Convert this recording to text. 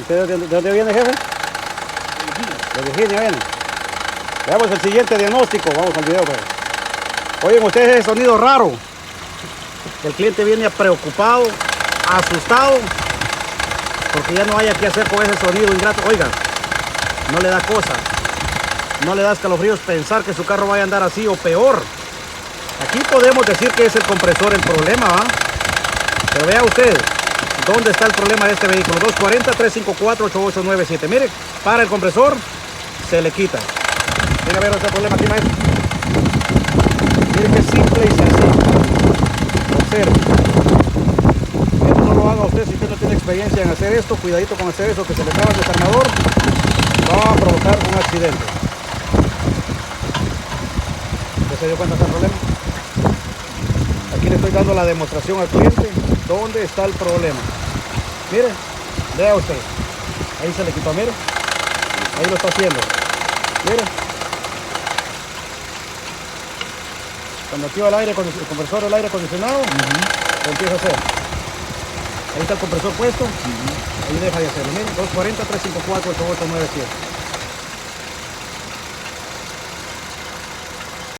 ¿Usted de dónde viene, jefe? De Virginia viene. Veamos el siguiente diagnóstico. Vamos al video, pues. Oigan ustedes ese sonido raro. El cliente viene preocupado, asustado, porque ya no haya qué hacer con ese sonido ingrato. Oiga, no le da cosa, no le da escalofríos pensar que su carro vaya a andar así o peor. Aquí podemos decir que es el compresor el problema, ¿va? Pero vea usted, ¿dónde está el problema de este vehículo? 240-354-8897. Mire, para el compresor, se le quita. Venga a ver otro problema aquí, maestro. Mire qué simple y sencillo. Observe. Esto no lo haga usted si usted no tiene experiencia en hacer esto. Cuidadito con hacer eso, que se le traba el desarmador. Va a provocar un accidente. ¿Ya se dio cuenta del problema? Aquí le estoy dando la demostración al cliente. ¿Dónde está el problema? Mire, vea usted. Ahí se le quitó, mire. Ahí lo está haciendo. Mire. Cuando activa el compresor del aire acondicionado, lo empieza a hacer. Ahí está el compresor puesto. Ahí deja de hacerlo. Miren, 240-354-8897.